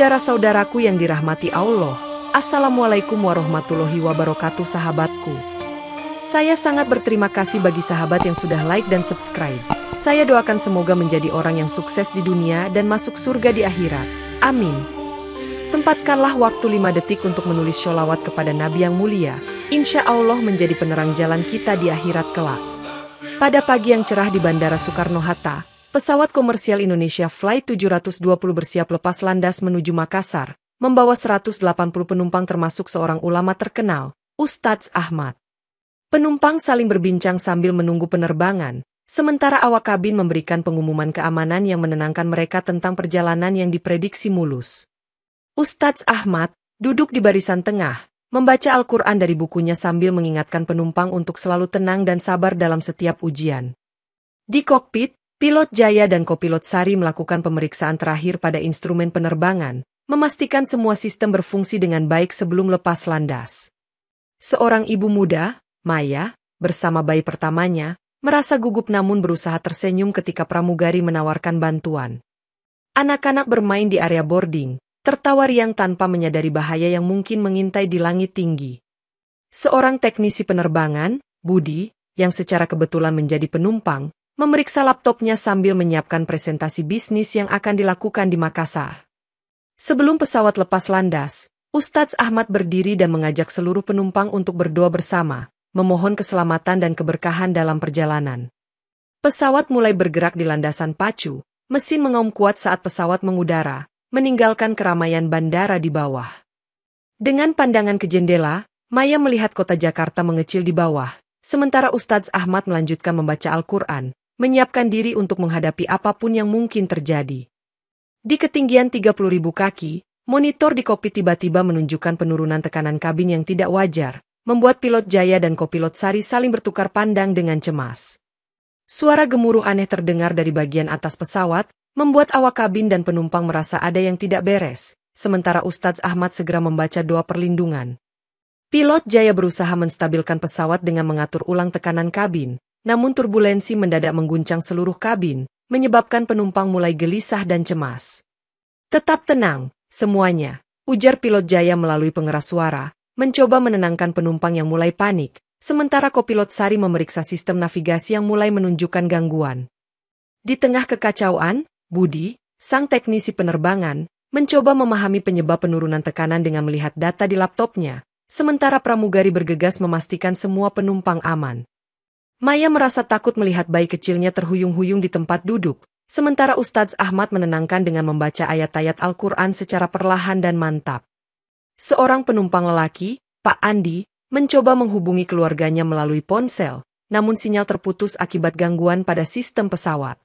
Saudara-saudaraku yang dirahmati Allah, Assalamualaikum warahmatullahi wabarakatuh sahabatku. Saya sangat berterima kasih bagi sahabat yang sudah like dan subscribe. Saya doakan semoga menjadi orang yang sukses di dunia dan masuk surga di akhirat. Amin. Sempatkanlah waktu 5 detik untuk menulis sholawat kepada Nabi yang mulia. Insya Allah menjadi penerang jalan kita di akhirat kelak. Pada pagi yang cerah di Bandara Soekarno-Hatta, pesawat komersial Indonesia Flight 720 bersiap lepas landas menuju Makassar, membawa 180 penumpang termasuk seorang ulama terkenal, Ustadz Ahmad. Penumpang saling berbincang sambil menunggu penerbangan, sementara awak kabin memberikan pengumuman keamanan yang menenangkan mereka tentang perjalanan yang diprediksi mulus. Ustadz Ahmad duduk di barisan tengah, membaca Al-Quran dari bukunya sambil mengingatkan penumpang untuk selalu tenang dan sabar dalam setiap ujian. Di kokpit, pilot Jaya dan kopilot Sari melakukan pemeriksaan terakhir pada instrumen penerbangan, memastikan semua sistem berfungsi dengan baik sebelum lepas landas. Seorang ibu muda, Maya, bersama bayi pertamanya, merasa gugup namun berusaha tersenyum ketika pramugari menawarkan bantuan. Anak-anak bermain di area boarding, tertawa riang tanpa menyadari bahaya yang mungkin mengintai di langit tinggi. Seorang teknisi penerbangan, Budi, yang secara kebetulan menjadi penumpang, memeriksa laptopnya sambil menyiapkan presentasi bisnis yang akan dilakukan di Makassar. Sebelum pesawat lepas landas, Ustadz Ahmad berdiri dan mengajak seluruh penumpang untuk berdoa bersama, memohon keselamatan dan keberkahan dalam perjalanan. Pesawat mulai bergerak di landasan pacu, mesin mengaum kuat saat pesawat mengudara, meninggalkan keramaian bandara di bawah. Dengan pandangan ke jendela, Maya melihat kota Jakarta mengecil di bawah, sementara Ustadz Ahmad melanjutkan membaca Al-Quran, menyiapkan diri untuk menghadapi apapun yang mungkin terjadi. Di ketinggian 30.000 kaki, monitor di kokpit tiba-tiba menunjukkan penurunan tekanan kabin yang tidak wajar, membuat pilot Jaya dan kopilot Sari saling bertukar pandang dengan cemas. Suara gemuruh aneh terdengar dari bagian atas pesawat, membuat awak kabin dan penumpang merasa ada yang tidak beres, sementara Ustadz Ahmad segera membaca doa perlindungan. Pilot Jaya berusaha menstabilkan pesawat dengan mengatur ulang tekanan kabin, namun turbulensi mendadak mengguncang seluruh kabin, menyebabkan penumpang mulai gelisah dan cemas. Tetap tenang, semuanya, ujar pilot Jaya melalui pengeras suara, mencoba menenangkan penumpang yang mulai panik, sementara kopilot Sari memeriksa sistem navigasi yang mulai menunjukkan gangguan. Di tengah kekacauan, Budi, sang teknisi penerbangan, mencoba memahami penyebab penurunan tekanan dengan melihat data di laptopnya, sementara pramugari bergegas memastikan semua penumpang aman. Maya merasa takut melihat bayi kecilnya terhuyung-huyung di tempat duduk, sementara Ustadz Ahmad menenangkan dengan membaca ayat-ayat Al-Quran secara perlahan dan mantap. Seorang penumpang lelaki, Pak Andi, mencoba menghubungi keluarganya melalui ponsel, namun sinyal terputus akibat gangguan pada sistem pesawat.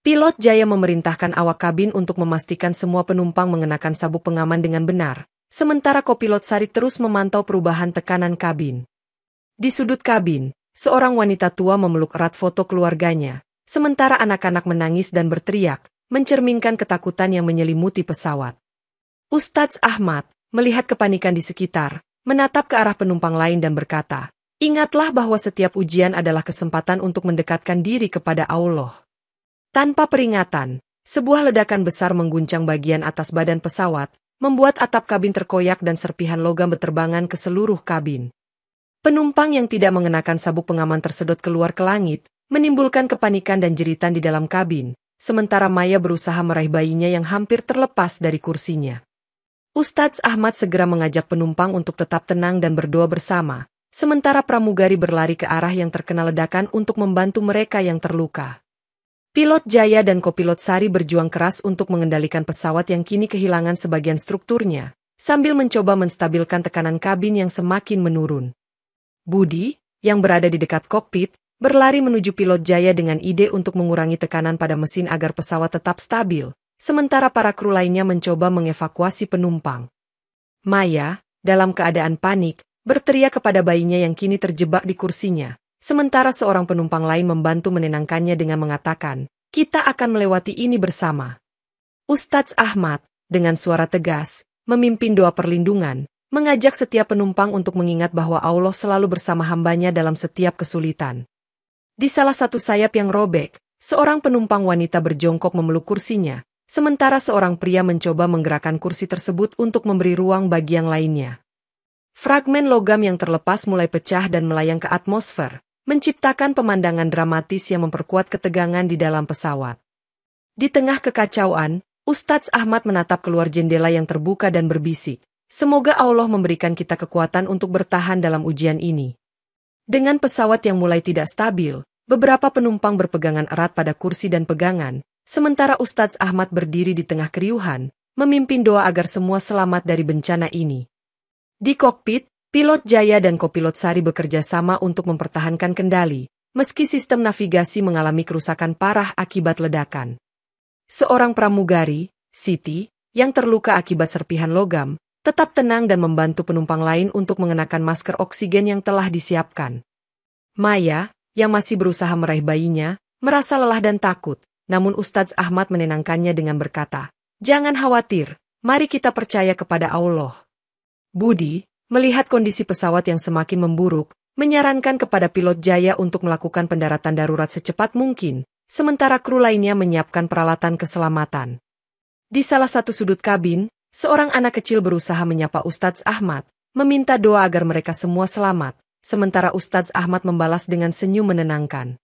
Pilot Jaya memerintahkan awak kabin untuk memastikan semua penumpang mengenakan sabuk pengaman dengan benar, sementara kopilot Sari terus memantau perubahan tekanan kabin. Di sudut kabin, seorang wanita tua memeluk erat foto keluarganya, sementara anak-anak menangis dan berteriak, mencerminkan ketakutan yang menyelimuti pesawat. Ustadz Ahmad, melihat kepanikan di sekitar, menatap ke arah penumpang lain dan berkata, "Ingatlah bahwa setiap ujian adalah kesempatan untuk mendekatkan diri kepada Allah." Tanpa peringatan, sebuah ledakan besar mengguncang bagian atas badan pesawat, membuat atap kabin terkoyak dan serpihan logam berterbangan ke seluruh kabin. Penumpang yang tidak mengenakan sabuk pengaman tersedot keluar ke langit, menimbulkan kepanikan dan jeritan di dalam kabin, sementara Maya berusaha meraih bayinya yang hampir terlepas dari kursinya. Ustadz Ahmad segera mengajak penumpang untuk tetap tenang dan berdoa bersama, sementara pramugari berlari ke arah yang terkena ledakan untuk membantu mereka yang terluka. Pilot Jaya dan kopilot Sari berjuang keras untuk mengendalikan pesawat yang kini kehilangan sebagian strukturnya, sambil mencoba menstabilkan tekanan kabin yang semakin menurun. Budi, yang berada di dekat kokpit, berlari menuju pilot Jaya dengan ide untuk mengurangi tekanan pada mesin agar pesawat tetap stabil, sementara para kru lainnya mencoba mengevakuasi penumpang. Maya, dalam keadaan panik, berteriak kepada bayinya yang kini terjebak di kursinya, sementara seorang penumpang lain membantu menenangkannya dengan mengatakan, "Kita akan melewati ini bersama." Ustadz Ahmad, dengan suara tegas, memimpin doa perlindungan, mengajak setiap penumpang untuk mengingat bahwa Allah selalu bersama hambanya dalam setiap kesulitan. Di salah satu sayap yang robek, seorang penumpang wanita berjongkok memeluk kursinya, sementara seorang pria mencoba menggerakkan kursi tersebut untuk memberi ruang bagi yang lainnya. Fragmen logam yang terlepas mulai pecah dan melayang ke atmosfer, menciptakan pemandangan dramatis yang memperkuat ketegangan di dalam pesawat. Di tengah kekacauan, Ustadz Ahmad menatap keluar jendela yang terbuka dan berbisik, "Semoga Allah memberikan kita kekuatan untuk bertahan dalam ujian ini." Dengan pesawat yang mulai tidak stabil, beberapa penumpang berpegangan erat pada kursi dan pegangan, sementara Ustadz Ahmad berdiri di tengah keriuhan, memimpin doa agar semua selamat dari bencana ini. Di kokpit, pilot Jaya dan kopilot Sari bekerja sama untuk mempertahankan kendali, meski sistem navigasi mengalami kerusakan parah akibat ledakan. Seorang pramugari, Siti, yang terluka akibat serpihan logam, tetap tenang dan membantu penumpang lain untuk mengenakan masker oksigen yang telah disiapkan. Maya, yang masih berusaha meraih bayinya, merasa lelah dan takut, namun Ustadz Ahmad menenangkannya dengan berkata, "Jangan khawatir, mari kita percaya kepada Allah." Budi, melihat kondisi pesawat yang semakin memburuk, menyarankan kepada pilot Jaya untuk melakukan pendaratan darurat secepat mungkin, sementara kru lainnya menyiapkan peralatan keselamatan. Di salah satu sudut kabin, seorang anak kecil berusaha menyapa Ustadz Ahmad, meminta doa agar mereka semua selamat, sementara Ustadz Ahmad membalas dengan senyum menenangkan.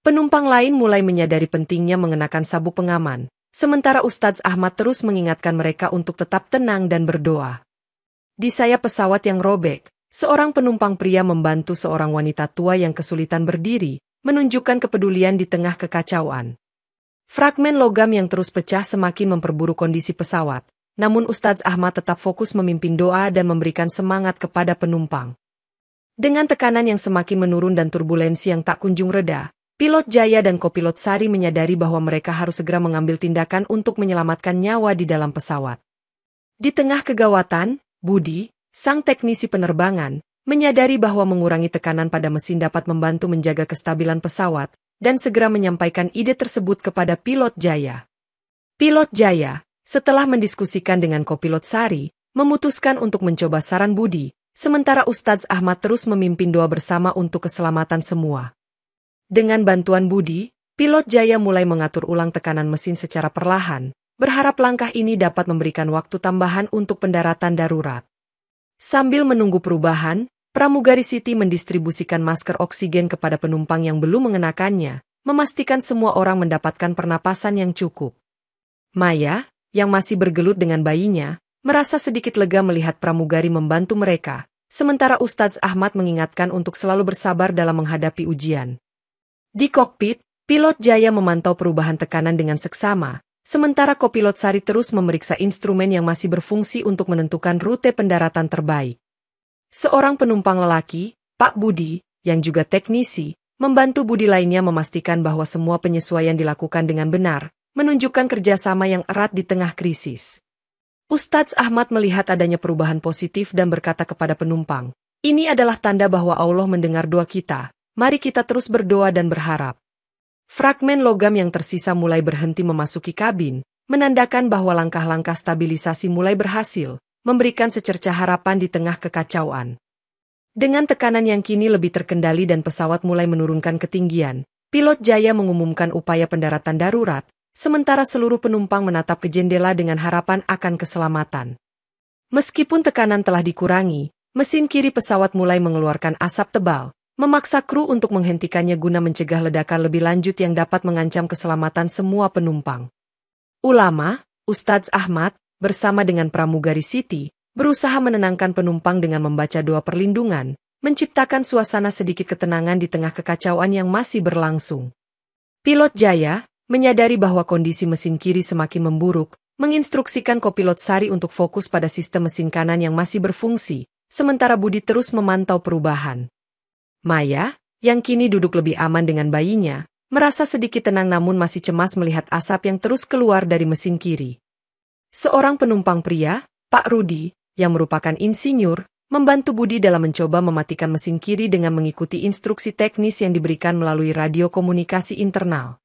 Penumpang lain mulai menyadari pentingnya mengenakan sabuk pengaman, sementara Ustadz Ahmad terus mengingatkan mereka untuk tetap tenang dan berdoa. Di sayap pesawat yang robek, seorang penumpang pria membantu seorang wanita tua yang kesulitan berdiri, menunjukkan kepedulian di tengah kekacauan. Fragmen logam yang terus pecah semakin memperburuk kondisi pesawat, namun Ustadz Ahmad tetap fokus memimpin doa dan memberikan semangat kepada penumpang. Dengan tekanan yang semakin menurun dan turbulensi yang tak kunjung reda, pilot Jaya dan kopilot Sari menyadari bahwa mereka harus segera mengambil tindakan untuk menyelamatkan nyawa di dalam pesawat. Di tengah kegawatan, Budi, sang teknisi penerbangan, menyadari bahwa mengurangi tekanan pada mesin dapat membantu menjaga kestabilan pesawat, dan segera menyampaikan ide tersebut kepada pilot Jaya. Pilot Jaya, setelah mendiskusikan dengan kopilot Sari, memutuskan untuk mencoba saran Budi, sementara Ustadz Ahmad terus memimpin doa bersama untuk keselamatan semua. Dengan bantuan Budi, pilot Jaya mulai mengatur ulang tekanan mesin secara perlahan, berharap langkah ini dapat memberikan waktu tambahan untuk pendaratan darurat. Sambil menunggu perubahan, pramugari Siti mendistribusikan masker oksigen kepada penumpang yang belum mengenakannya, memastikan semua orang mendapatkan pernapasan yang cukup. Maya, yang masih bergelut dengan bayinya, merasa sedikit lega melihat pramugari membantu mereka, sementara Ustadz Ahmad mengingatkan untuk selalu bersabar dalam menghadapi ujian. Di kokpit, pilot Jaya memantau perubahan tekanan dengan seksama, sementara kopilot Sari terus memeriksa instrumen yang masih berfungsi untuk menentukan rute pendaratan terbaik. Seorang penumpang lelaki, Pak Budi, yang juga teknisi, membantu Budi lainnya memastikan bahwa semua penyesuaian dilakukan dengan benar, menunjukkan kerjasama yang erat di tengah krisis. Ustadz Ahmad melihat adanya perubahan positif dan berkata kepada penumpang, "Ini adalah tanda bahwa Allah mendengar doa kita, mari kita terus berdoa dan berharap." Fragmen logam yang tersisa mulai berhenti memasuki kabin, menandakan bahwa langkah-langkah stabilisasi mulai berhasil, memberikan secercah harapan di tengah kekacauan. Dengan tekanan yang kini lebih terkendali dan pesawat mulai menurunkan ketinggian, pilot Jaya mengumumkan upaya pendaratan darurat, sementara seluruh penumpang menatap ke jendela dengan harapan akan keselamatan. Meskipun tekanan telah dikurangi, mesin kiri pesawat mulai mengeluarkan asap tebal, memaksa kru untuk menghentikannya guna mencegah ledakan lebih lanjut yang dapat mengancam keselamatan semua penumpang. Ulama, Ustadz Ahmad, bersama dengan pramugari Siti, berusaha menenangkan penumpang dengan membaca doa perlindungan, menciptakan suasana sedikit ketenangan di tengah kekacauan yang masih berlangsung. Pilot Jaya, menyadari bahwa kondisi mesin kiri semakin memburuk, menginstruksikan kopilot Sari untuk fokus pada sistem mesin kanan yang masih berfungsi, sementara Budi terus memantau perubahan. Maya, yang kini duduk lebih aman dengan bayinya, merasa sedikit tenang namun masih cemas melihat asap yang terus keluar dari mesin kiri. Seorang penumpang pria, Pak Rudi, yang merupakan insinyur, membantu Budi dalam mencoba mematikan mesin kiri dengan mengikuti instruksi teknis yang diberikan melalui radio komunikasi internal.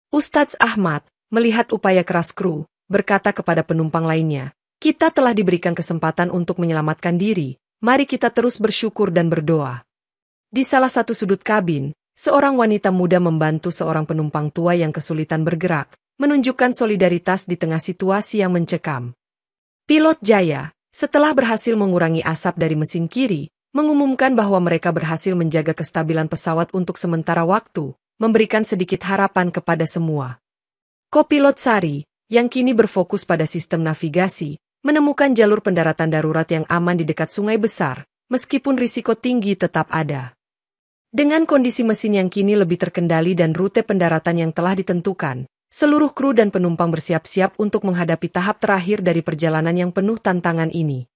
Ustadz Ahmad, melihat upaya keras kru, berkata kepada penumpang lainnya, "Kita telah diberikan kesempatan untuk menyelamatkan diri, mari kita terus bersyukur dan berdoa." Di salah satu sudut kabin, seorang wanita muda membantu seorang penumpang tua yang kesulitan bergerak, menunjukkan solidaritas di tengah situasi yang mencekam. Pilot Jaya, setelah berhasil mengurangi asap dari mesin kiri, mengumumkan bahwa mereka berhasil menjaga kestabilan pesawat untuk sementara waktu, memberikan sedikit harapan kepada semua. Kopilot Sari, yang kini berfokus pada sistem navigasi, menemukan jalur pendaratan darurat yang aman di dekat sungai besar, meskipun risiko tinggi tetap ada. Dengan kondisi mesin yang kini lebih terkendali dan rute pendaratan yang telah ditentukan, seluruh kru dan penumpang bersiap-siap untuk menghadapi tahap terakhir dari perjalanan yang penuh tantangan ini.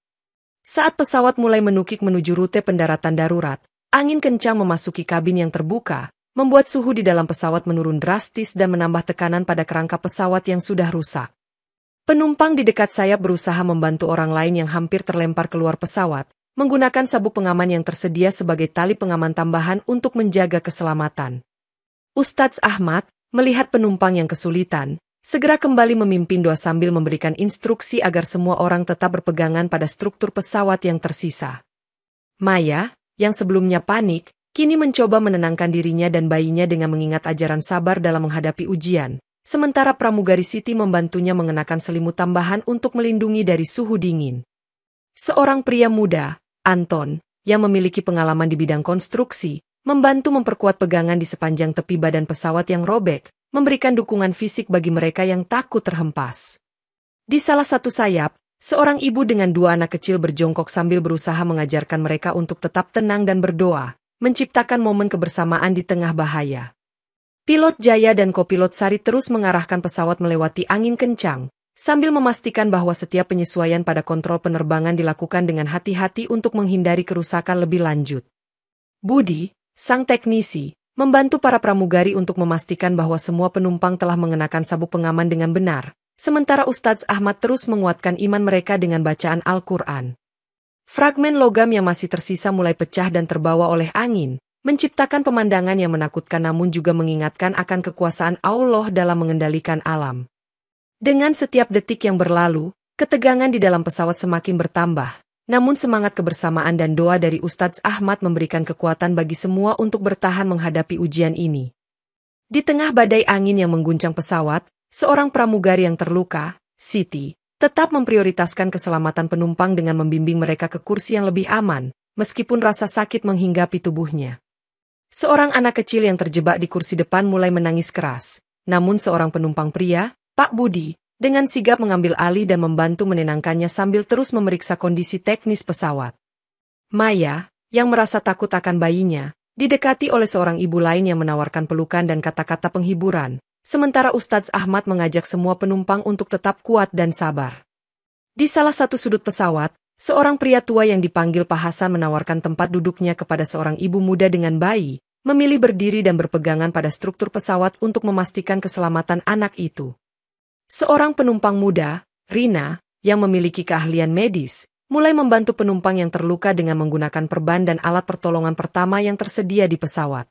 Saat pesawat mulai menukik menuju rute pendaratan darurat, angin kencang memasuki kabin yang terbuka, membuat suhu di dalam pesawat menurun drastis dan menambah tekanan pada kerangka pesawat yang sudah rusak. Penumpang di dekat sayap berusaha membantu orang lain yang hampir terlempar keluar pesawat, menggunakan sabuk pengaman yang tersedia sebagai tali pengaman tambahan untuk menjaga keselamatan. Ustadz Ahmad, melihat penumpang yang kesulitan, segera kembali memimpin doa sambil memberikan instruksi agar semua orang tetap berpegangan pada struktur pesawat yang tersisa. Maya, yang sebelumnya panik, kini mencoba menenangkan dirinya dan bayinya dengan mengingat ajaran sabar dalam menghadapi ujian, sementara pramugari Siti membantunya mengenakan selimut tambahan untuk melindungi dari suhu dingin. Seorang pria muda, Anton, yang memiliki pengalaman di bidang konstruksi, membantu memperkuat pegangan di sepanjang tepi badan pesawat yang robek, memberikan dukungan fisik bagi mereka yang takut terhempas. Di salah satu sayap, seorang ibu dengan dua anak kecil berjongkok sambil berusaha mengajarkan mereka untuk tetap tenang dan berdoa, menciptakan momen kebersamaan di tengah bahaya. Pilot Jaya dan kopilot Sari terus mengarahkan pesawat melewati angin kencang, sambil memastikan bahwa setiap penyesuaian pada kontrol penerbangan dilakukan dengan hati-hati untuk menghindari kerusakan lebih lanjut. Budi, sang teknisi, membantu para pramugari untuk memastikan bahwa semua penumpang telah mengenakan sabuk pengaman dengan benar, sementara Ustadz Ahmad terus menguatkan iman mereka dengan bacaan Al-Quran. Fragmen logam yang masih tersisa mulai pecah dan terbawa oleh angin, menciptakan pemandangan yang menakutkan namun juga mengingatkan akan kekuasaan Allah dalam mengendalikan alam. Dengan setiap detik yang berlalu, ketegangan di dalam pesawat semakin bertambah, namun semangat kebersamaan dan doa dari Ustadz Ahmad memberikan kekuatan bagi semua untuk bertahan menghadapi ujian ini. Di tengah badai angin yang mengguncang pesawat, seorang pramugari yang terluka, Siti, tetap memprioritaskan keselamatan penumpang dengan membimbing mereka ke kursi yang lebih aman, meskipun rasa sakit menghinggapi tubuhnya. Seorang anak kecil yang terjebak di kursi depan mulai menangis keras, namun seorang penumpang pria, Pak Budi, dengan sigap mengambil alih dan membantu menenangkannya sambil terus memeriksa kondisi teknis pesawat. Maya, yang merasa takut akan bayinya, didekati oleh seorang ibu lain yang menawarkan pelukan dan kata-kata penghiburan, sementara Ustadz Ahmad mengajak semua penumpang untuk tetap kuat dan sabar. Di salah satu sudut pesawat, seorang pria tua yang dipanggil Pak Hasan menawarkan tempat duduknya kepada seorang ibu muda dengan bayi, memilih berdiri dan berpegangan pada struktur pesawat untuk memastikan keselamatan anak itu. Seorang penumpang muda, Rina, yang memiliki keahlian medis, mulai membantu penumpang yang terluka dengan menggunakan perban dan alat pertolongan pertama yang tersedia di pesawat.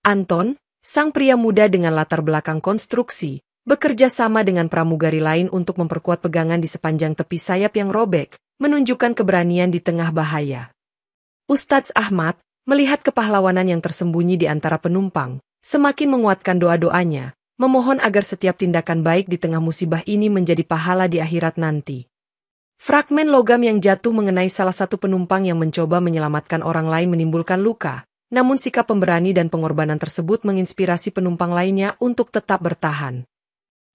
Anton, sang pria muda dengan latar belakang konstruksi, bekerja sama dengan pramugari lain untuk memperkuat pegangan di sepanjang tepi sayap yang robek, menunjukkan keberanian di tengah bahaya. Ustadz Ahmad, melihat kepahlawanan yang tersembunyi di antara penumpang, semakin menguatkan doa-doanya, memohon agar setiap tindakan baik di tengah musibah ini menjadi pahala di akhirat nanti. Fragmen logam yang jatuh mengenai salah satu penumpang yang mencoba menyelamatkan orang lain menimbulkan luka, namun sikap pemberani dan pengorbanan tersebut menginspirasi penumpang lainnya untuk tetap bertahan.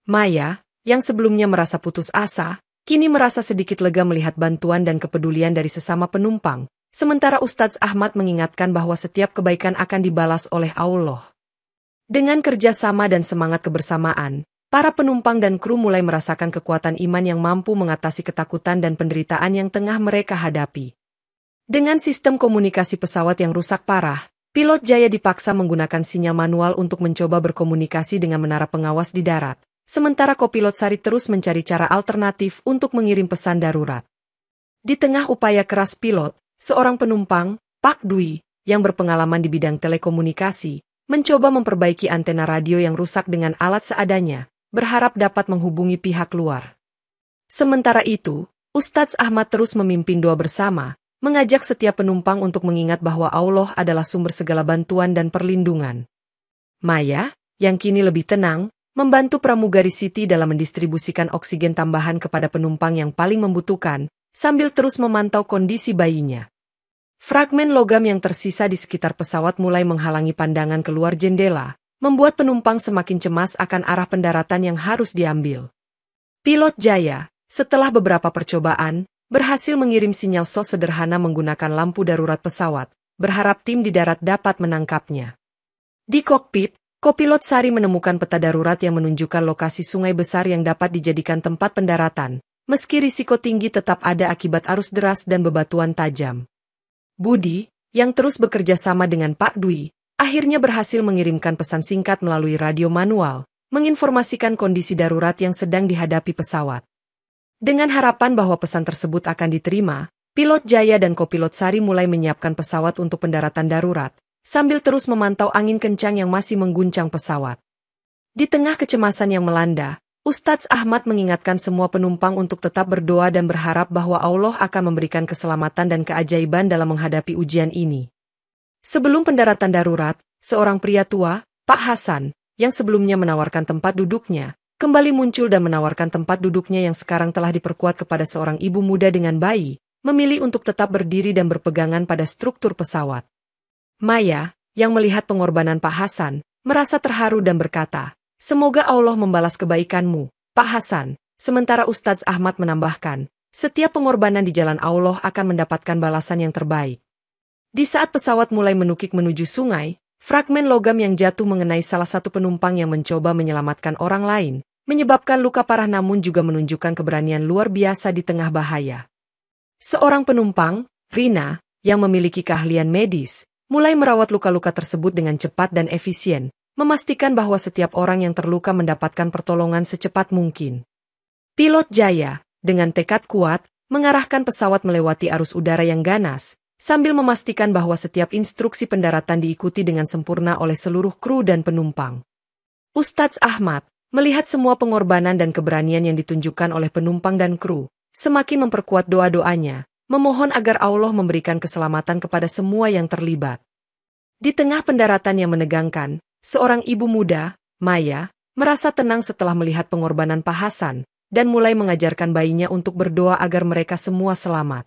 Maya, yang sebelumnya merasa putus asa, kini merasa sedikit lega melihat bantuan dan kepedulian dari sesama penumpang, sementara Ustadz Ahmad mengingatkan bahwa setiap kebaikan akan dibalas oleh Allah. Dengan kerjasama dan semangat kebersamaan, para penumpang dan kru mulai merasakan kekuatan iman yang mampu mengatasi ketakutan dan penderitaan yang tengah mereka hadapi. Dengan sistem komunikasi pesawat yang rusak parah, pilot Jaya dipaksa menggunakan sinyal manual untuk mencoba berkomunikasi dengan menara pengawas di darat, sementara kopilot Sari terus mencari cara alternatif untuk mengirim pesan darurat. Di tengah upaya keras pilot, seorang penumpang, Pak Dwi, yang berpengalaman di bidang telekomunikasi, mencoba memperbaiki antena radio yang rusak dengan alat seadanya, berharap dapat menghubungi pihak luar. Sementara itu, Ustadz Ahmad terus memimpin doa bersama, mengajak setiap penumpang untuk mengingat bahwa Allah adalah sumber segala bantuan dan perlindungan. Maya, yang kini lebih tenang, membantu pramugari Siti dalam mendistribusikan oksigen tambahan kepada penumpang yang paling membutuhkan, sambil terus memantau kondisi bayinya. Fragmen logam yang tersisa di sekitar pesawat mulai menghalangi pandangan keluar jendela, membuat penumpang semakin cemas akan arah pendaratan yang harus diambil. Pilot Jaya, setelah beberapa percobaan, berhasil mengirim sinyal SOS sederhana menggunakan lampu darurat pesawat, berharap tim di darat dapat menangkapnya. Di kokpit, kopilot Sari menemukan peta darurat yang menunjukkan lokasi sungai besar yang dapat dijadikan tempat pendaratan, meski risiko tinggi tetap ada akibat arus deras dan bebatuan tajam. Budi, yang terus bekerja sama dengan Pak Dwi, akhirnya berhasil mengirimkan pesan singkat melalui radio manual, menginformasikan kondisi darurat yang sedang dihadapi pesawat. Dengan harapan bahwa pesan tersebut akan diterima, pilot Jaya dan kopilot Sari mulai menyiapkan pesawat untuk pendaratan darurat, sambil terus memantau angin kencang yang masih mengguncang pesawat. Di tengah kecemasan yang melanda, Ustadz Ahmad mengingatkan semua penumpang untuk tetap berdoa dan berharap bahwa Allah akan memberikan keselamatan dan keajaiban dalam menghadapi ujian ini. Sebelum pendaratan darurat, seorang pria tua, Pak Hasan, yang sebelumnya menawarkan tempat duduknya, kembali muncul dan menawarkan tempat duduknya yang sekarang telah diperkuat kepada seorang ibu muda dengan bayi, memilih untuk tetap berdiri dan berpegangan pada struktur pesawat. Maya, yang melihat pengorbanan Pak Hasan, merasa terharu dan berkata, "Semoga Allah membalas kebaikanmu, Pak Hasan." Sementara Ustadz Ahmad menambahkan, "Setiap pengorbanan di jalan Allah akan mendapatkan balasan yang terbaik." Di saat pesawat mulai menukik menuju sungai, fragmen logam yang jatuh mengenai salah satu penumpang yang mencoba menyelamatkan orang lain, menyebabkan luka parah namun juga menunjukkan keberanian luar biasa di tengah bahaya. Seorang penumpang, Rina, yang memiliki keahlian medis, mulai merawat luka-luka tersebut dengan cepat dan efisien, memastikan bahwa setiap orang yang terluka mendapatkan pertolongan secepat mungkin. Pilot Jaya, dengan tekad kuat, mengarahkan pesawat melewati arus udara yang ganas, sambil memastikan bahwa setiap instruksi pendaratan diikuti dengan sempurna oleh seluruh kru dan penumpang. Ustadz Ahmad, melihat semua pengorbanan dan keberanian yang ditunjukkan oleh penumpang dan kru, semakin memperkuat doa-doanya, memohon agar Allah memberikan keselamatan kepada semua yang terlibat. Di tengah pendaratan yang menegangkan, seorang ibu muda, Maya, merasa tenang setelah melihat pengorbanan Pak Hasan, dan mulai mengajarkan bayinya untuk berdoa agar mereka semua selamat.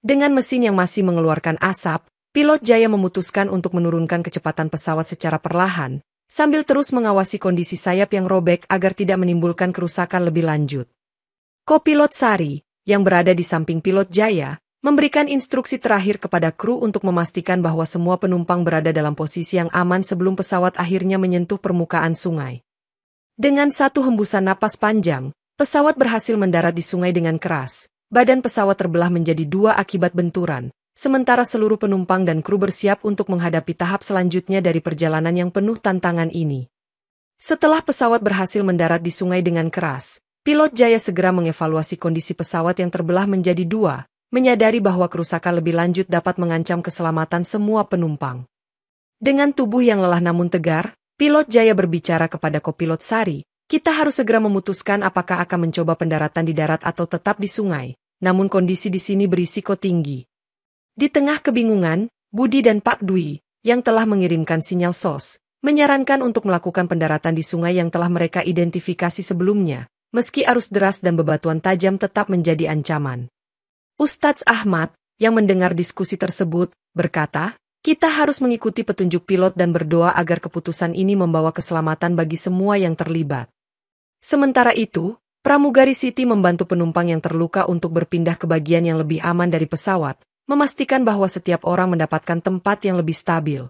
Dengan mesin yang masih mengeluarkan asap, pilot Jaya memutuskan untuk menurunkan kecepatan pesawat secara perlahan, sambil terus mengawasi kondisi sayap yang robek agar tidak menimbulkan kerusakan lebih lanjut. Kopilot Sari, yang berada di samping pilot Jaya, memberikan instruksi terakhir kepada kru untuk memastikan bahwa semua penumpang berada dalam posisi yang aman sebelum pesawat akhirnya menyentuh permukaan sungai. Dengan satu hembusan napas panjang, pesawat berhasil mendarat di sungai dengan keras. Badan pesawat terbelah menjadi dua akibat benturan, sementara seluruh penumpang dan kru bersiap untuk menghadapi tahap selanjutnya dari perjalanan yang penuh tantangan ini. Setelah pesawat berhasil mendarat di sungai dengan keras, pilot Jaya segera mengevaluasi kondisi pesawat yang terbelah menjadi dua, menyadari bahwa kerusakan lebih lanjut dapat mengancam keselamatan semua penumpang. Dengan tubuh yang lelah namun tegar, pilot Jaya berbicara kepada kopilot Sari, "Kita harus segera memutuskan apakah akan mencoba pendaratan di darat atau tetap di sungai, namun kondisi di sini berisiko tinggi." Di tengah kebingungan, Budi dan Pak Dwi, yang telah mengirimkan sinyal SOS, menyarankan untuk melakukan pendaratan di sungai yang telah mereka identifikasi sebelumnya, meski arus deras dan bebatuan tajam tetap menjadi ancaman. Ustadz Ahmad, yang mendengar diskusi tersebut, berkata, "Kita harus mengikuti petunjuk pilot dan berdoa agar keputusan ini membawa keselamatan bagi semua yang terlibat." Sementara itu, pramugari Siti membantu penumpang yang terluka untuk berpindah ke bagian yang lebih aman dari pesawat, memastikan bahwa setiap orang mendapatkan tempat yang lebih stabil.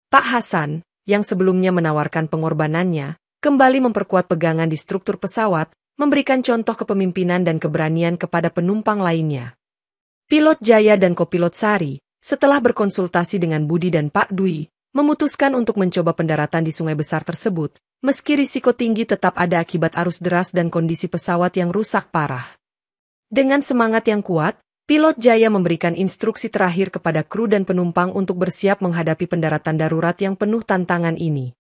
Pak Hasan, yang sebelumnya menawarkan pengorbanannya, kembali memperkuat pegangan di struktur pesawat, memberikan contoh kepemimpinan dan keberanian kepada penumpang lainnya. Pilot Jaya dan kopilot Sari, setelah berkonsultasi dengan Budi dan Pak Dwi, memutuskan untuk mencoba pendaratan di sungai besar tersebut, meski risiko tinggi tetap ada akibat arus deras dan kondisi pesawat yang rusak parah. Dengan semangat yang kuat, pilot Jaya memberikan instruksi terakhir kepada kru dan penumpang untuk bersiap menghadapi pendaratan darurat yang penuh tantangan ini.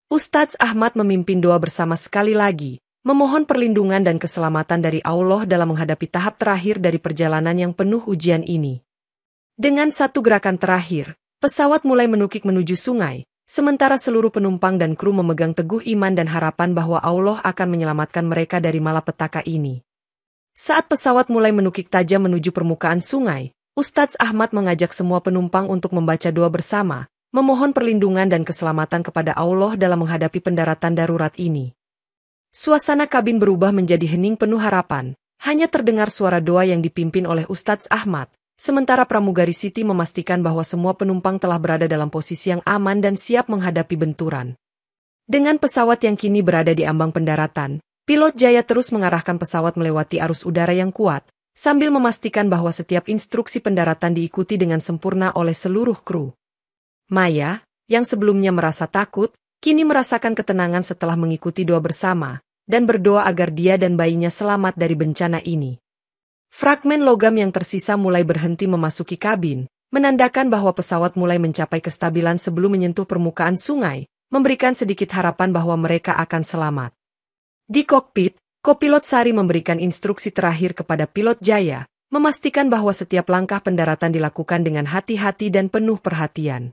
Ustadz Ahmad memimpin doa bersama sekali lagi, memohon perlindungan dan keselamatan dari Allah dalam menghadapi tahap terakhir dari perjalanan yang penuh ujian ini. Dengan satu gerakan terakhir, pesawat mulai menukik menuju sungai, sementara seluruh penumpang dan kru memegang teguh iman dan harapan bahwa Allah akan menyelamatkan mereka dari malapetaka ini. Saat pesawat mulai menukik tajam menuju permukaan sungai, Ustadz Ahmad mengajak semua penumpang untuk membaca doa bersama, memohon perlindungan dan keselamatan kepada Allah dalam menghadapi pendaratan darurat ini. Suasana kabin berubah menjadi hening penuh harapan, hanya terdengar suara doa yang dipimpin oleh Ustadz Ahmad, sementara pramugari Siti memastikan bahwa semua penumpang telah berada dalam posisi yang aman dan siap menghadapi benturan. Dengan pesawat yang kini berada di ambang pendaratan, pilot Jaya terus mengarahkan pesawat melewati arus udara yang kuat, sambil memastikan bahwa setiap instruksi pendaratan diikuti dengan sempurna oleh seluruh kru. Maya, yang sebelumnya merasa takut, kini merasakan ketenangan setelah mengikuti doa bersama, dan berdoa agar dia dan bayinya selamat dari bencana ini. Fragmen logam yang tersisa mulai berhenti memasuki kabin, menandakan bahwa pesawat mulai mencapai kestabilan sebelum menyentuh permukaan sungai, memberikan sedikit harapan bahwa mereka akan selamat. Di kokpit, kopilot Sari memberikan instruksi terakhir kepada pilot Jaya, memastikan bahwa setiap langkah pendaratan dilakukan dengan hati-hati dan penuh perhatian.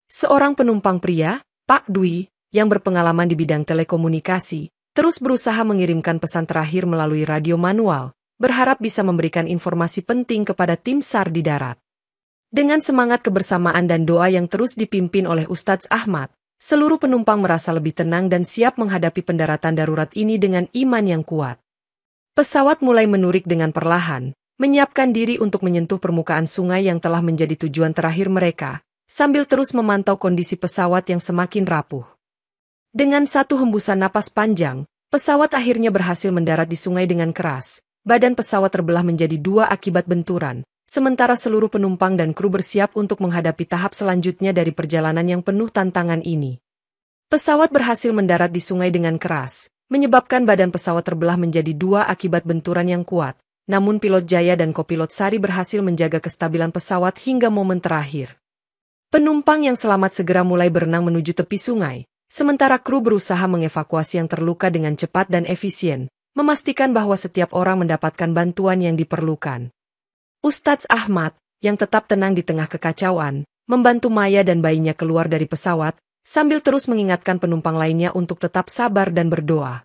Seorang penumpang pria, Pak Dwi, yang berpengalaman di bidang telekomunikasi, terus berusaha mengirimkan pesan terakhir melalui radio manual, berharap bisa memberikan informasi penting kepada tim SAR di darat. Dengan semangat kebersamaan dan doa yang terus dipimpin oleh Ustadz Ahmad, seluruh penumpang merasa lebih tenang dan siap menghadapi pendaratan darurat ini dengan iman yang kuat. Pesawat mulai menurik dengan perlahan, menyiapkan diri untuk menyentuh permukaan sungai yang telah menjadi tujuan terakhir mereka, sambil terus memantau kondisi pesawat yang semakin rapuh. Dengan satu hembusan napas panjang, pesawat akhirnya berhasil mendarat di sungai dengan keras. Badan pesawat terbelah menjadi dua akibat benturan, sementara seluruh penumpang dan kru bersiap untuk menghadapi tahap selanjutnya dari perjalanan yang penuh tantangan ini. Pesawat berhasil mendarat di sungai dengan keras, menyebabkan badan pesawat terbelah menjadi dua akibat benturan yang kuat, namun pilot Jaya dan kopilot Sari berhasil menjaga kestabilan pesawat hingga momen terakhir. Penumpang yang selamat segera mulai berenang menuju tepi sungai, sementara kru berusaha mengevakuasi yang terluka dengan cepat dan efisien, memastikan bahwa setiap orang mendapatkan bantuan yang diperlukan. Ustadz Ahmad, yang tetap tenang di tengah kekacauan, membantu Maya dan bayinya keluar dari pesawat, sambil terus mengingatkan penumpang lainnya untuk tetap sabar dan berdoa.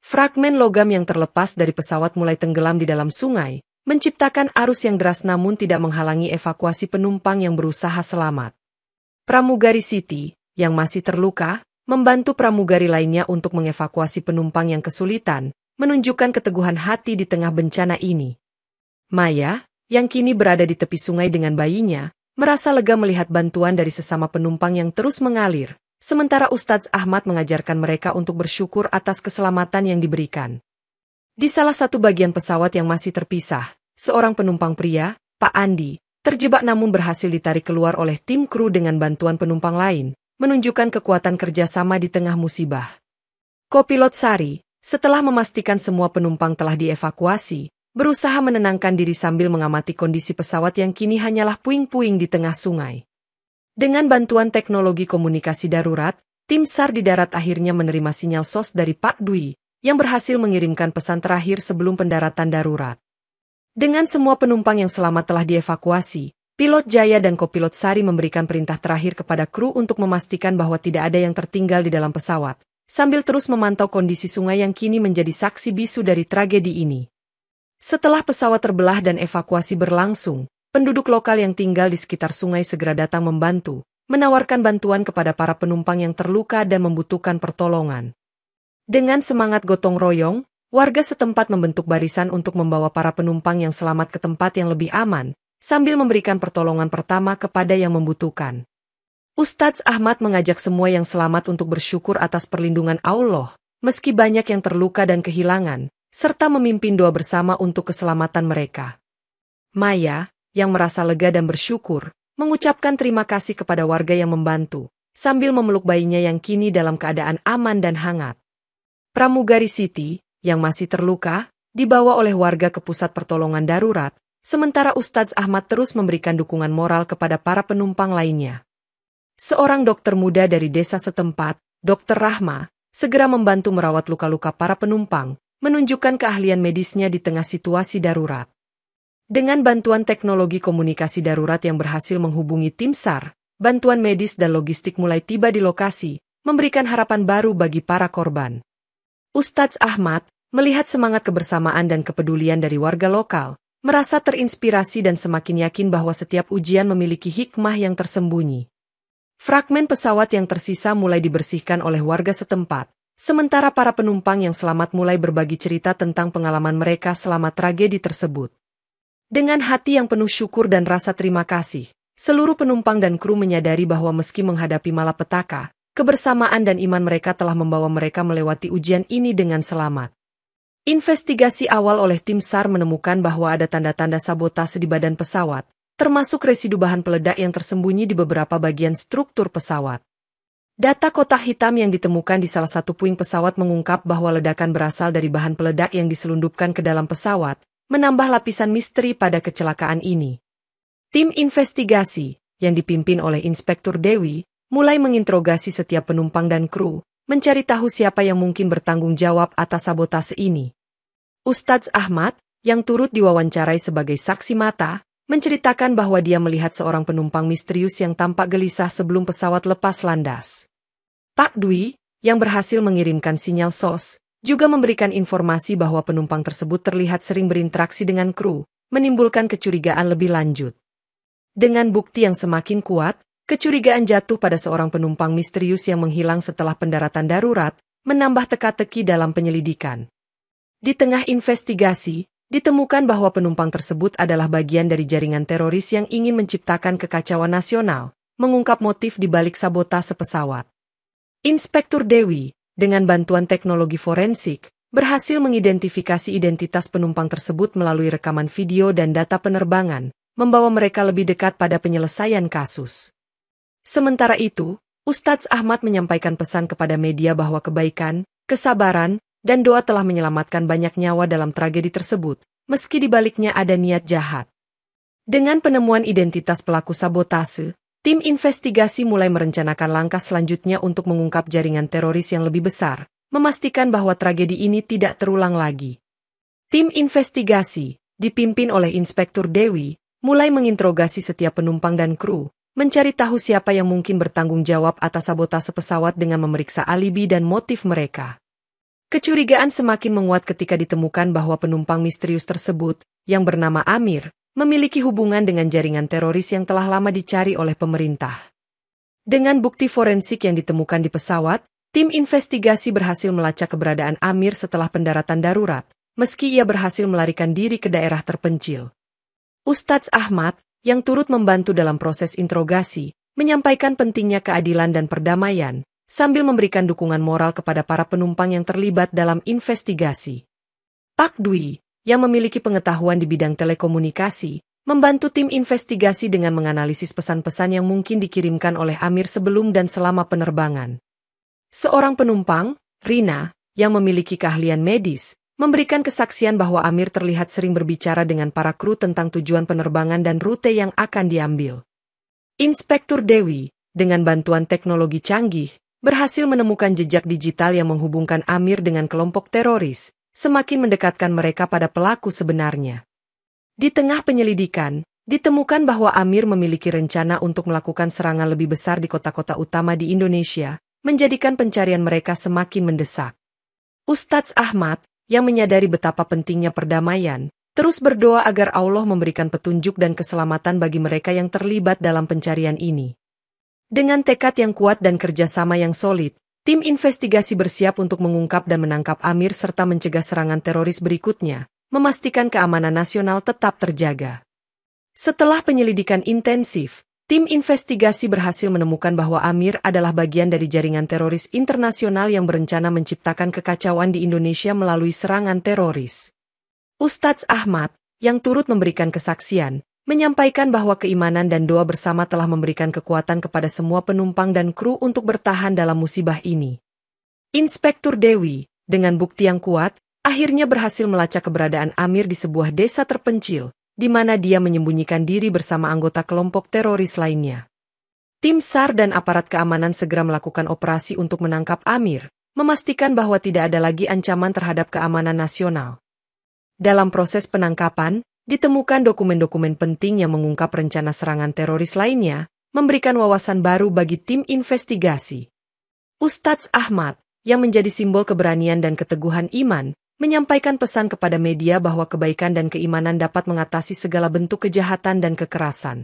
Fragmen logam yang terlepas dari pesawat mulai tenggelam di dalam sungai, menciptakan arus yang deras namun tidak menghalangi evakuasi penumpang yang berusaha selamat. Pramugari Siti, yang masih terluka, membantu pramugari lainnya untuk mengevakuasi penumpang yang kesulitan, menunjukkan keteguhan hati di tengah bencana ini. Maya, yang kini berada di tepi sungai dengan bayinya, merasa lega melihat bantuan dari sesama penumpang yang terus mengalir, sementara Ustadz Ahmad mengajarkan mereka untuk bersyukur atas keselamatan yang diberikan. Di salah satu bagian pesawat yang masih terpisah, seorang penumpang pria, Pak Andi, terjebak namun berhasil ditarik keluar oleh tim kru dengan bantuan penumpang lain, menunjukkan kekuatan kerjasama di tengah musibah. Kopilot Sari, setelah memastikan semua penumpang telah dievakuasi, berusaha menenangkan diri sambil mengamati kondisi pesawat yang kini hanyalah puing-puing di tengah sungai. Dengan bantuan teknologi komunikasi darurat, tim SAR di darat akhirnya menerima sinyal SOS dari Pak Dwi, yang berhasil mengirimkan pesan terakhir sebelum pendaratan darurat. Dengan semua penumpang yang selamat telah dievakuasi, pilot Jaya dan kopilot Sari memberikan perintah terakhir kepada kru untuk memastikan bahwa tidak ada yang tertinggal di dalam pesawat, sambil terus memantau kondisi sungai yang kini menjadi saksi bisu dari tragedi ini. Setelah pesawat terbelah dan evakuasi berlangsung, penduduk lokal yang tinggal di sekitar sungai segera datang membantu, menawarkan bantuan kepada para penumpang yang terluka dan membutuhkan pertolongan. Dengan semangat gotong royong, warga setempat membentuk barisan untuk membawa para penumpang yang selamat ke tempat yang lebih aman, sambil memberikan pertolongan pertama kepada yang membutuhkan. Ustadz Ahmad mengajak semua yang selamat untuk bersyukur atas perlindungan Allah, meski banyak yang terluka dan kehilangan, serta memimpin doa bersama untuk keselamatan mereka. Maya, yang merasa lega dan bersyukur, mengucapkan terima kasih kepada warga yang membantu, sambil memeluk bayinya yang kini dalam keadaan aman dan hangat. Pramugari Siti, yang masih terluka, dibawa oleh warga ke pusat pertolongan darurat, sementara Ustadz Ahmad terus memberikan dukungan moral kepada para penumpang lainnya. Seorang dokter muda dari desa setempat, Dr. Rahma, segera membantu merawat luka-luka para penumpang, menunjukkan keahlian medisnya di tengah situasi darurat. Dengan bantuan teknologi komunikasi darurat yang berhasil menghubungi tim SAR, bantuan medis dan logistik mulai tiba di lokasi, memberikan harapan baru bagi para korban. Ustadz Ahmad, melihat semangat kebersamaan dan kepedulian dari warga lokal, merasa terinspirasi dan semakin yakin bahwa setiap ujian memiliki hikmah yang tersembunyi. Fragmen pesawat yang tersisa mulai dibersihkan oleh warga setempat, sementara para penumpang yang selamat mulai berbagi cerita tentang pengalaman mereka selama tragedi tersebut. Dengan hati yang penuh syukur dan rasa terima kasih, seluruh penumpang dan kru menyadari bahwa meski menghadapi malapetaka, kebersamaan dan iman mereka telah membawa mereka melewati ujian ini dengan selamat. Investigasi awal oleh tim SAR menemukan bahwa ada tanda-tanda sabotase di badan pesawat, termasuk residu bahan peledak yang tersembunyi di beberapa bagian struktur pesawat. Data kotak hitam yang ditemukan di salah satu puing pesawat mengungkap bahwa ledakan berasal dari bahan peledak yang diselundupkan ke dalam pesawat, menambah lapisan misteri pada kecelakaan ini. Tim investigasi, yang dipimpin oleh Inspektur Dewi, mulai menginterogasi setiap penumpang dan kru, mencari tahu siapa yang mungkin bertanggung jawab atas sabotase ini. Ustadz Ahmad, yang turut diwawancarai sebagai saksi mata, menceritakan bahwa dia melihat seorang penumpang misterius yang tampak gelisah sebelum pesawat lepas landas. Pak Dwi, yang berhasil mengirimkan sinyal SOS, juga memberikan informasi bahwa penumpang tersebut terlihat sering berinteraksi dengan kru, menimbulkan kecurigaan lebih lanjut. Dengan bukti yang semakin kuat, kecurigaan jatuh pada seorang penumpang misterius yang menghilang setelah pendaratan darurat, menambah teka-teki dalam penyelidikan. Di tengah investigasi, ditemukan bahwa penumpang tersebut adalah bagian dari jaringan teroris yang ingin menciptakan kekacauan nasional, mengungkap motif di balik sabotase pesawat. Inspektur Dewi, dengan bantuan teknologi forensik, berhasil mengidentifikasi identitas penumpang tersebut melalui rekaman video dan data penerbangan, membawa mereka lebih dekat pada penyelesaian kasus. Sementara itu, Ustadz Ahmad menyampaikan pesan kepada media bahwa kebaikan, kesabaran, dan doa telah menyelamatkan banyak nyawa dalam tragedi tersebut, meski di baliknya ada niat jahat. Dengan penemuan identitas pelaku sabotase, tim investigasi mulai merencanakan langkah selanjutnya untuk mengungkap jaringan teroris yang lebih besar, memastikan bahwa tragedi ini tidak terulang lagi. Tim investigasi, dipimpin oleh Inspektur Dewi, mulai menginterogasi setiap penumpang dan kru, mencari tahu siapa yang mungkin bertanggung jawab atas sabotase pesawat dengan memeriksa alibi dan motif mereka. Kecurigaan semakin menguat ketika ditemukan bahwa penumpang misterius tersebut, yang bernama Amir, memiliki hubungan dengan jaringan teroris yang telah lama dicari oleh pemerintah. Dengan bukti forensik yang ditemukan di pesawat, tim investigasi berhasil melacak keberadaan Amir setelah pendaratan darurat, meski ia berhasil melarikan diri ke daerah terpencil. Ustadz Ahmad, yang turut membantu dalam proses interogasi, menyampaikan pentingnya keadilan dan perdamaian, sambil memberikan dukungan moral kepada para penumpang yang terlibat dalam investigasi. Pak Dwi, yang memiliki pengetahuan di bidang telekomunikasi, membantu tim investigasi dengan menganalisis pesan-pesan yang mungkin dikirimkan oleh Amir sebelum dan selama penerbangan. Seorang penumpang, Rina, yang memiliki keahlian medis, memberikan kesaksian bahwa Amir terlihat sering berbicara dengan para kru tentang tujuan penerbangan dan rute yang akan diambil. Inspektur Dewi, dengan bantuan teknologi canggih, berhasil menemukan jejak digital yang menghubungkan Amir dengan kelompok teroris, semakin mendekatkan mereka pada pelaku sebenarnya. Di tengah penyelidikan, ditemukan bahwa Amir memiliki rencana untuk melakukan serangan lebih besar di kota-kota utama di Indonesia, menjadikan pencarian mereka semakin mendesak. Ustadz Ahmad, yang menyadari betapa pentingnya perdamaian, terus berdoa agar Allah memberikan petunjuk dan keselamatan bagi mereka yang terlibat dalam pencarian ini. Dengan tekad yang kuat dan kerjasama yang solid, tim investigasi bersiap untuk mengungkap dan menangkap Amir serta mencegah serangan teroris berikutnya, memastikan keamanan nasional tetap terjaga. Setelah penyelidikan intensif, tim investigasi berhasil menemukan bahwa Amir adalah bagian dari jaringan teroris internasional yang berencana menciptakan kekacauan di Indonesia melalui serangan teroris. Ustadz Ahmad, yang turut memberikan kesaksian, menyampaikan bahwa keimanan dan doa bersama telah memberikan kekuatan kepada semua penumpang dan kru untuk bertahan dalam musibah ini. Inspektur Dewi, dengan bukti yang kuat, akhirnya berhasil melacak keberadaan Amir di sebuah desa terpencil, di mana dia menyembunyikan diri bersama anggota kelompok teroris lainnya. Tim SAR dan aparat keamanan segera melakukan operasi untuk menangkap Amir, memastikan bahwa tidak ada lagi ancaman terhadap keamanan nasional. Dalam proses penangkapan, ditemukan dokumen-dokumen penting yang mengungkap rencana serangan teroris lainnya, memberikan wawasan baru bagi tim investigasi. Ustadz Ahmad, yang menjadi simbol keberanian dan keteguhan iman, menyampaikan pesan kepada media bahwa kebaikan dan keimanan dapat mengatasi segala bentuk kejahatan dan kekerasan.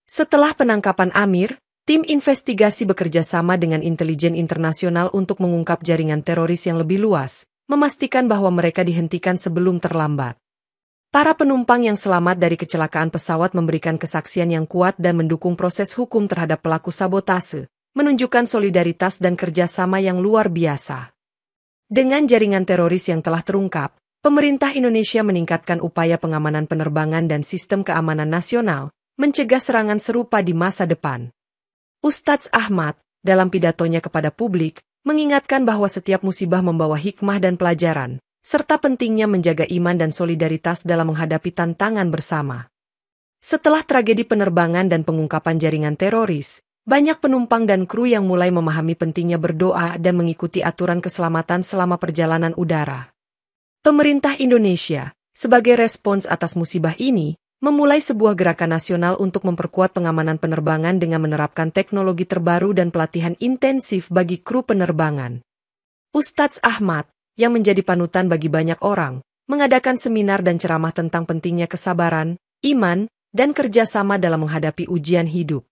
Setelah penangkapan Amir, tim investigasi bekerja sama dengan intelijen internasional untuk mengungkap jaringan teroris yang lebih luas, memastikan bahwa mereka dihentikan sebelum terlambat. Para penumpang yang selamat dari kecelakaan pesawat memberikan kesaksian yang kuat dan mendukung proses hukum terhadap pelaku sabotase, menunjukkan solidaritas dan kerjasama yang luar biasa. Dengan jaringan teroris yang telah terungkap, pemerintah Indonesia meningkatkan upaya pengamanan penerbangan dan sistem keamanan nasional, mencegah serangan serupa di masa depan. Ustadz Ahmad, dalam pidatonya kepada publik, mengingatkan bahwa setiap musibah membawa hikmah dan pelajaran, serta pentingnya menjaga iman dan solidaritas dalam menghadapi tantangan bersama. Setelah tragedi penerbangan dan pengungkapan jaringan teroris, banyak penumpang dan kru yang mulai memahami pentingnya berdoa dan mengikuti aturan keselamatan selama perjalanan udara. Pemerintah Indonesia, sebagai respons atas musibah ini, memulai sebuah gerakan nasional untuk memperkuat pengamanan penerbangan dengan menerapkan teknologi terbaru dan pelatihan intensif bagi kru penerbangan. Ustadz Ahmad, yang menjadi panutan bagi banyak orang, mengadakan seminar dan ceramah tentang pentingnya kesabaran, iman, dan kerjasama dalam menghadapi ujian hidup.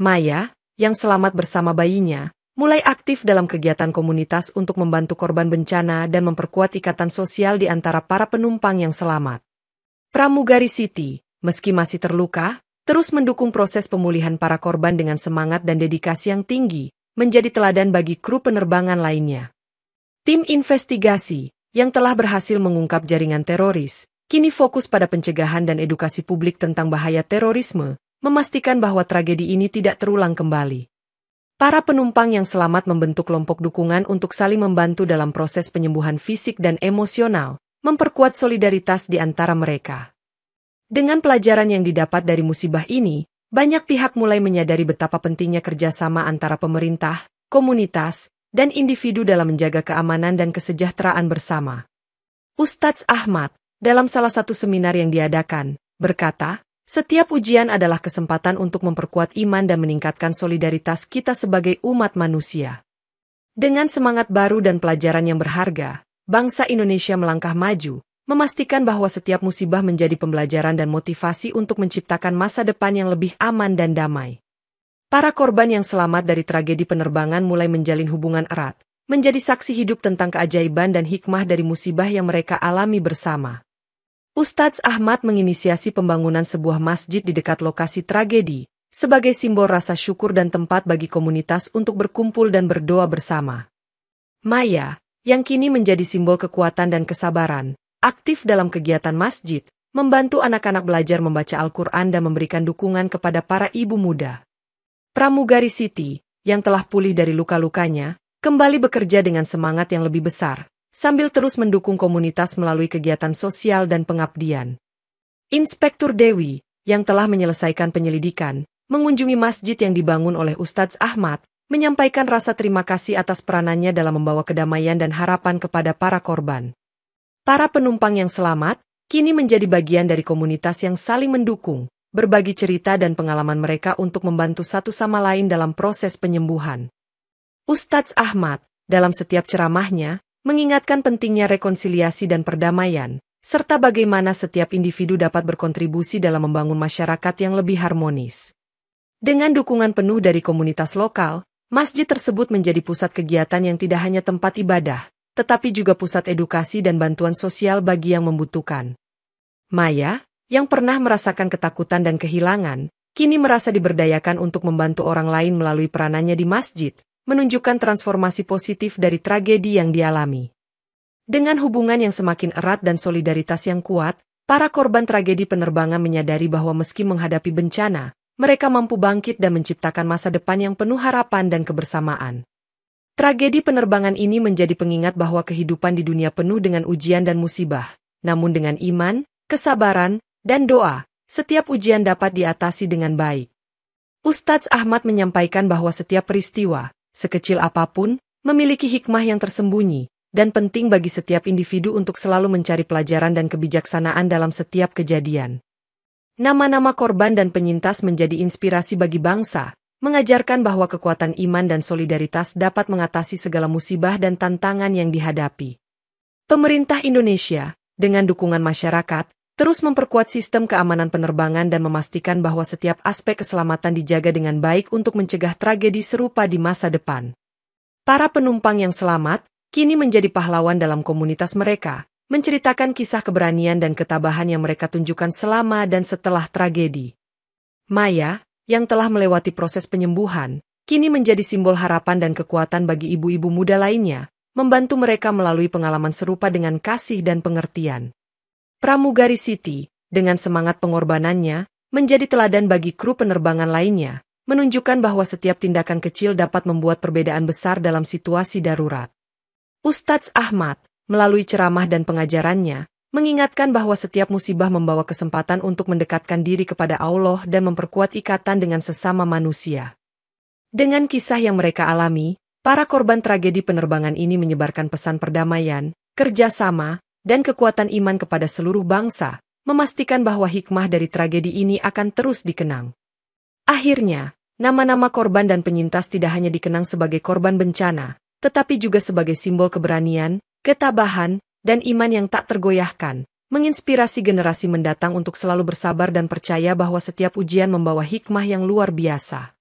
Maya, yang selamat bersama bayinya, mulai aktif dalam kegiatan komunitas untuk membantu korban bencana dan memperkuat ikatan sosial di antara para penumpang yang selamat. Pramugari Siti, meski masih terluka, terus mendukung proses pemulihan para korban dengan semangat dan dedikasi yang tinggi, menjadi teladan bagi kru penerbangan lainnya. Tim investigasi, yang telah berhasil mengungkap jaringan teroris, kini fokus pada pencegahan dan edukasi publik tentang bahaya terorisme, memastikan bahwa tragedi ini tidak terulang kembali. Para penumpang yang selamat membentuk kelompok dukungan untuk saling membantu dalam proses penyembuhan fisik dan emosional, memperkuat solidaritas di antara mereka. Dengan pelajaran yang didapat dari musibah ini, banyak pihak mulai menyadari betapa pentingnya kerjasama antara pemerintah, komunitas, dan individu dalam menjaga keamanan dan kesejahteraan bersama. Ustadz Ahmad, dalam salah satu seminar yang diadakan, berkata, setiap ujian adalah kesempatan untuk memperkuat iman dan meningkatkan solidaritas kita sebagai umat manusia. Dengan semangat baru dan pelajaran yang berharga, bangsa Indonesia melangkah maju, memastikan bahwa setiap musibah menjadi pembelajaran dan motivasi untuk menciptakan masa depan yang lebih aman dan damai. Para korban yang selamat dari tragedi penerbangan mulai menjalin hubungan erat, menjadi saksi hidup tentang keajaiban dan hikmah dari musibah yang mereka alami bersama. Ustadz Ahmad menginisiasi pembangunan sebuah masjid di dekat lokasi tragedi, sebagai simbol rasa syukur dan tempat bagi komunitas untuk berkumpul dan berdoa bersama. Maya, yang kini menjadi simbol kekuatan dan kesabaran, aktif dalam kegiatan masjid, membantu anak-anak belajar membaca Al-Quran dan memberikan dukungan kepada para ibu muda. Pramugari Siti, yang telah pulih dari luka-lukanya, kembali bekerja dengan semangat yang lebih besar, sambil terus mendukung komunitas melalui kegiatan sosial dan pengabdian. Inspektur Dewi, yang telah menyelesaikan penyelidikan, mengunjungi masjid yang dibangun oleh Ustadz Ahmad, menyampaikan rasa terima kasih atas peranannya dalam membawa kedamaian dan harapan kepada para korban. Para penumpang yang selamat, kini menjadi bagian dari komunitas yang saling mendukung, berbagi cerita dan pengalaman mereka untuk membantu satu sama lain dalam proses penyembuhan. Ustadz Ahmad, dalam setiap ceramahnya, mengingatkan pentingnya rekonsiliasi dan perdamaian, serta bagaimana setiap individu dapat berkontribusi dalam membangun masyarakat yang lebih harmonis. Dengan dukungan penuh dari komunitas lokal, masjid tersebut menjadi pusat kegiatan yang tidak hanya tempat ibadah, tetapi juga pusat edukasi dan bantuan sosial bagi yang membutuhkan. Maya, yang pernah merasakan ketakutan dan kehilangan, kini merasa diberdayakan untuk membantu orang lain melalui peranannya di masjid, menunjukkan transformasi positif dari tragedi yang dialami. Dengan hubungan yang semakin erat dan solidaritas yang kuat, para korban tragedi penerbangan menyadari bahwa meski menghadapi bencana, mereka mampu bangkit dan menciptakan masa depan yang penuh harapan dan kebersamaan. Tragedi penerbangan ini menjadi pengingat bahwa kehidupan di dunia penuh dengan ujian dan musibah, namun dengan iman, kesabaran, dan doa, setiap ujian dapat diatasi dengan baik. Ustadz Ahmad menyampaikan bahwa setiap peristiwa, sekecil apapun, memiliki hikmah yang tersembunyi, dan penting bagi setiap individu untuk selalu mencari pelajaran dan kebijaksanaan dalam setiap kejadian. Nama-nama korban dan penyintas menjadi inspirasi bagi bangsa, mengajarkan bahwa kekuatan iman dan solidaritas dapat mengatasi segala musibah dan tantangan yang dihadapi. Pemerintah Indonesia, dengan dukungan masyarakat, terus memperkuat sistem keamanan penerbangan dan memastikan bahwa setiap aspek keselamatan dijaga dengan baik untuk mencegah tragedi serupa di masa depan. Para penumpang yang selamat kini menjadi pahlawan dalam komunitas mereka, menceritakan kisah keberanian dan ketabahan yang mereka tunjukkan selama dan setelah tragedi. Maya, yang telah melewati proses penyembuhan, kini menjadi simbol harapan dan kekuatan bagi ibu-ibu muda lainnya, membantu mereka melalui pengalaman serupa dengan kasih dan pengertian. Pramugari Siti, dengan semangat pengorbanannya, menjadi teladan bagi kru penerbangan lainnya, menunjukkan bahwa setiap tindakan kecil dapat membuat perbedaan besar dalam situasi darurat. Ustadz Ahmad, melalui ceramah dan pengajarannya, mengingatkan bahwa setiap musibah membawa kesempatan untuk mendekatkan diri kepada Allah dan memperkuat ikatan dengan sesama manusia. Dengan kisah yang mereka alami, para korban tragedi penerbangan ini menyebarkan pesan perdamaian, kerjasama, dan kekuatan iman kepada seluruh bangsa, memastikan bahwa hikmah dari tragedi ini akan terus dikenang. Akhirnya, nama-nama korban dan penyintas tidak hanya dikenang sebagai korban bencana, tetapi juga sebagai simbol keberanian, ketabahan, dan iman yang tak tergoyahkan, menginspirasi generasi mendatang untuk selalu bersabar dan percaya bahwa setiap ujian membawa hikmah yang luar biasa.